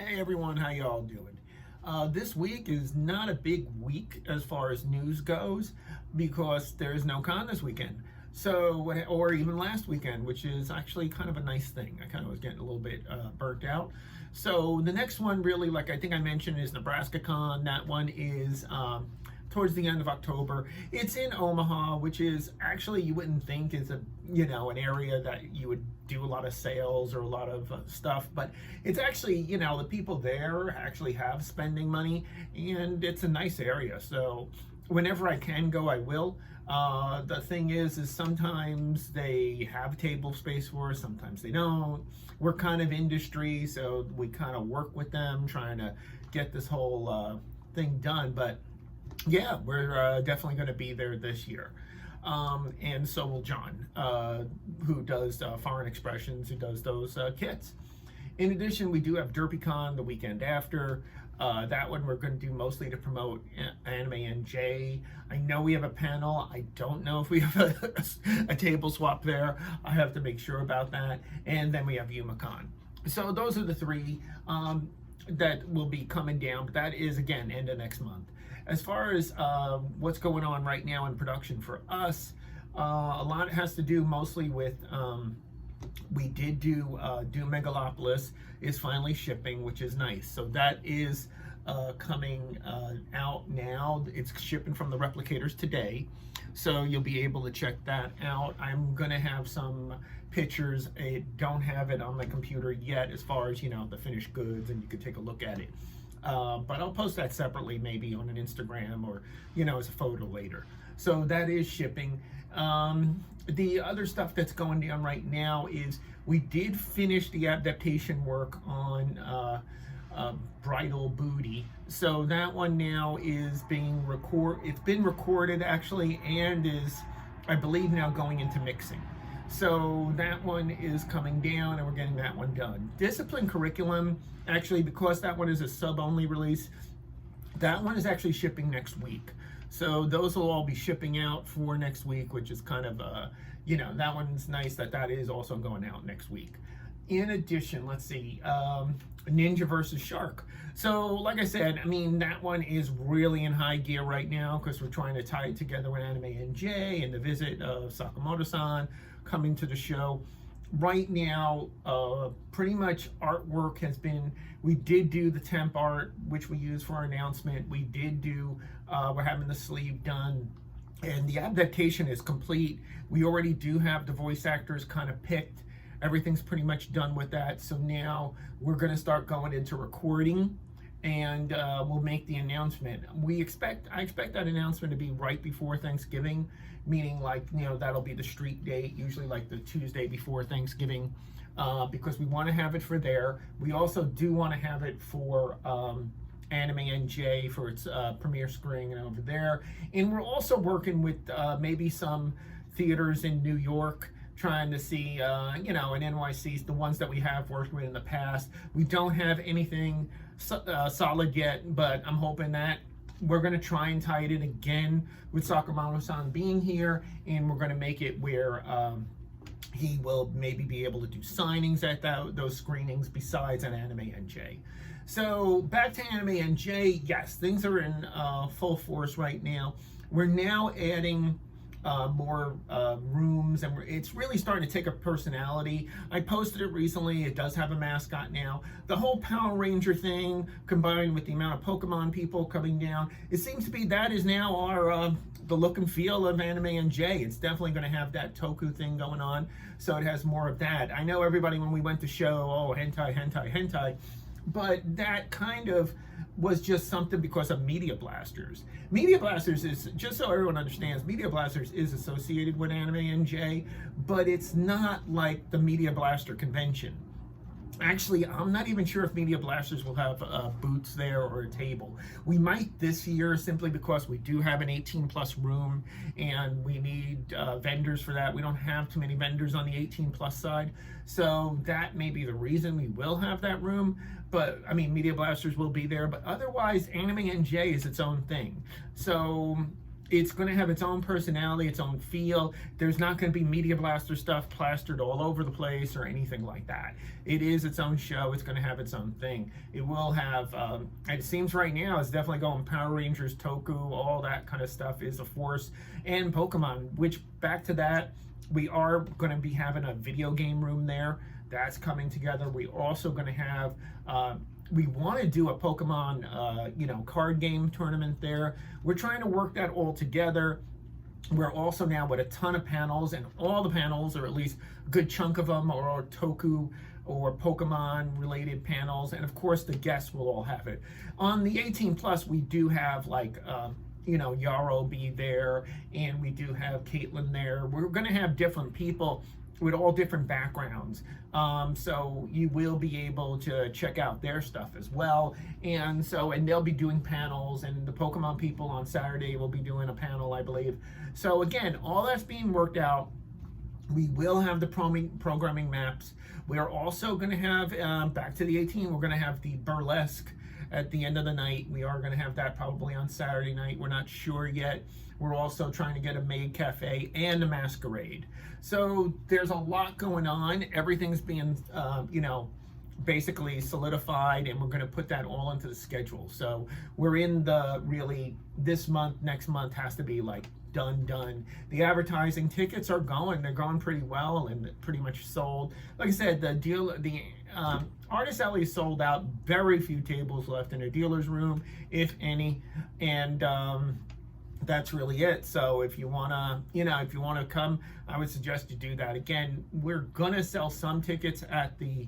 Hey everyone, how y'all doing? This week is not a big week as far as news goes because there's no con this weekend. So, or even last weekend, which is actually kind of a nice thing. I kind of was getting a little bit burnt out. So the next one really, like I think I mentioned, is Nebraska Con. That one is towards the end of October. It's in Omaha, which is actually, you wouldn't think is an area that you would do a lot of sales or a lot of stuff, but it's actually, the people there actually have spending money, and it's a nice area. So whenever I can go, I will. The thing is sometimes they have table space for us, sometimes they don't. We're kind of industry, so we kind of work with them trying to get this whole thing done. But yeah, we're definitely going to be there this year. And so will John, who does Foreign Expressions, who does those kits. In addition, we do have DerpyCon the weekend after. That one we're going to do mostly to promote AnimeNJ. I know we have a panel. I don't know if we have a table swap there. I have to make sure about that. And then we have YumaCon. So those are the three that will be coming down. But that is, again, end of next month. As far as what's going on right now in production for us, a lot has to do mostly with, we did do Doomed Megalopolis is finally shipping, which is nice. So that is coming out now. It's shipping from the replicators today. So you'll be able to check that out. I'm going to have some pictures. I don't have it on my computer yet as far as, the finished goods, and you can take a look at it. But I'll post that separately, maybe on an Instagram or, as a photo later. So that is shipping. The other stuff that's going down right now is we did finish the adaptation work on Bridal Booty. So that one now is being it's been recorded actually, and is, I believe, now going into mixing. So that one is coming down, and we're getting that one done. Discipline Curriculum, actually, because that one is a sub-only release, that one is actually shipping next week. So those will all be shipping out for next week, which is kind of, that one's nice that is also going out next week. In addition, let's see, Ninja versus Shark. So like I said, that one is really in high gear right now because we're trying to tie it together with AnimeNJ and the visit of Sakamoto-san coming to the show. Right now, pretty much artwork has been, we did do the temp art, which we use for our announcement. We did do, we're having the sleeve done, and the adaptation is complete. We already do have the voice actors kind of picked. Everything's pretty much done with that. So now we're going to start going into recording, and we'll make the announcement. I expect that announcement to be right before Thanksgiving, meaning that'll be the street date, usually like the Tuesday before Thanksgiving, because we want to have it for there. We also do want to have it for AnimeNJ for its premiere screening and over there. And we're also working with maybe some theaters in New York, trying to see, in NYC, the ones that we have worked with in the past. We don't have anything solid yet, but I'm hoping that we're going to try and tie it in again with Sakamoto-san being here, and we're going to make it where he will maybe be able to do signings at those screenings besides an AnimeNJ. So back to AnimeNJ, yes, things are in full force right now. We're now adding more rooms, and it's really starting to take a personality. I posted it recently. It does have a mascot now. The whole Power Ranger thing, combined with the amount of Pokemon people coming down, it seems to be that is now our the look and feel of AnimeNJ. It's definitely going to have that Toku thing going on, so it has more of that. I know everybody, when we went to show, oh, hentai, hentai, hentai, but that kind of was just something because of Media Blasters. Media Blasters is, just so everyone understands, Media Blasters is associated with AnimeNJ, but it's not like the Media Blaster convention. Actually, I'm not even sure if Media Blasters will have booths there or a table. We might this year, simply because we do have an 18+ room, and we need vendors for that. We don't have too many vendors on the 18+ side, so that may be the reason we will have that room. But Media Blasters will be there, but otherwise AnimeNJ is its own thing. So it's going to have its own personality, its own feel. There's not going to be Media Blaster stuff plastered all over the place or anything like that. It is its own show. It's going to have its own thing. It will have, it seems right now, it's definitely going Power Rangers, Toku, all that kind of stuff is a force, and Pokemon, which, back to that, we are going to be having a video game room there. That's coming together. We're also going to have, we want to do a Pokemon, card game tournament there. We're trying to work that all together. We're also now with a ton of panels, and all the panels, or at least a good chunk of them, are Toku or Pokemon related panels. And of course, the guests will all have it. On the 18 plus, we do have like, Yarrow be there, and we do have Caitlin there. We're going to have different people with all different backgrounds. So you will be able to check out their stuff as well. And they'll be doing panels, and the Pokemon people on Saturday will be doing a panel, I believe. So again, all that's being worked out. We will have the programming maps. We are also going to have, back to the 18, we're going to have the burlesque at the end of the night. We are going to have that probably on Saturday night. We're not sure yet. We're also trying to get a maid cafe and a masquerade. So there's a lot going on. Everything's being, basically solidified, and we're going to put that all into the schedule. So we're in the really, this month, next month has to be like done. The advertising tickets are going. They're going pretty well and pretty much sold. Like I said, the Artist Alley is sold out. Very few tables left in a dealer's room, if any. And that's really it. So if you wanna, come, I would suggest you do that. Again, we're gonna sell some tickets at the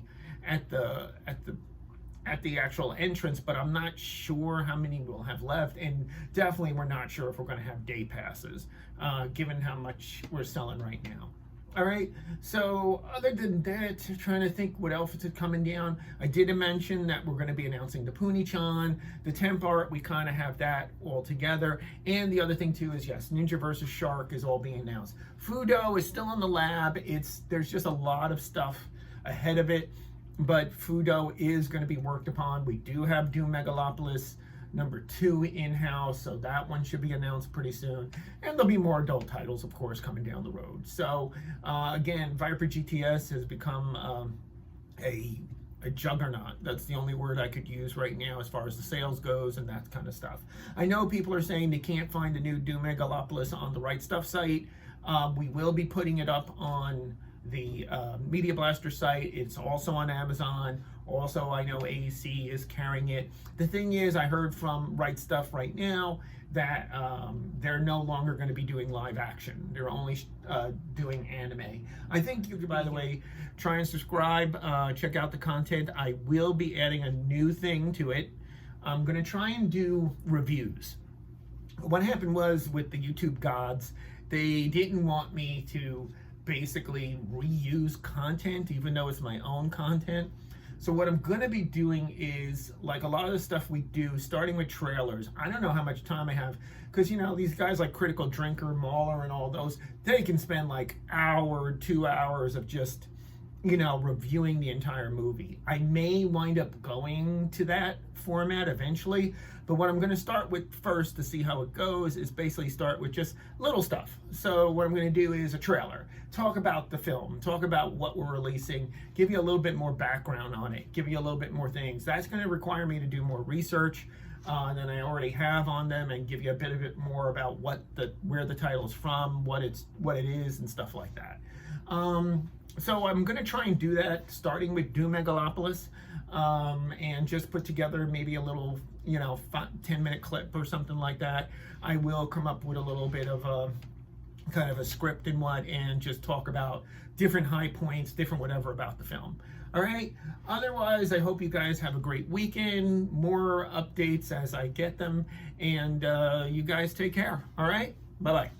actual entrance, but I'm not sure how many we'll have left, and definitely we're not sure if we're going to have day passes, given how much we're selling right now. All right, so other than that, trying to think what else is coming down. I did mention that we're going to be announcing the Puni-chan, the temp art. We kind of have that all together. And the other thing too is, yes, Ninja vs. Shark is all being announced. Fudo is still in the lab. There's just a lot of stuff ahead of it, but Fudo is going to be worked upon. We do have Doomed Megalopolis #2 in-house, so that one should be announced pretty soon. And there'll be more adult titles, of course, coming down the road. So again, Viper GTS has become a juggernaut. That's the only word I could use right now as far as the sales goes and that kind of stuff. I know people are saying they can't find the new Doomed Megalopolis on the Right Stuff site. We will be putting it up on the Media Blaster site. It's also on Amazon. Also, I know AEC is carrying it. The thing is, I heard from Right Stuff right now that they're no longer going to be doing live action. They're only doing anime. I think you could, by the way, try and subscribe, check out the content. I will be adding a new thing to it. I'm going to try and do reviews. What happened was, with the YouTube gods, they didn't want me to basically reuse content, even though it's my own content. So what I'm going to be doing is, like a lot of the stuff we do, starting with trailers. I don't know how much time I have, because these guys like Critical Drinker, Mauler, and all those, they can spend like hour, 2 hours of just reviewing the entire movie. I may wind up going to that format eventually, but what I'm going to start with first to see how it goes is basically start with just little stuff. So what I'm going to do is a trailer, talk about the film, talk about what we're releasing, give you a little bit more background on it, give you a little bit more things. That's going to require me to do more research than I already have on them, and give you a bit more about where the title's from, what it is, and stuff like that. So I'm going to try and do that, starting with Doomed Megalopolis, and just put together maybe a little, 10-minute clip or something like that. I will come up with a little bit of a kind of a script and just talk about different high points, different whatever about the film. All right. Otherwise, I hope you guys have a great weekend. More updates as I get them, and you guys take care. All right. Bye-bye.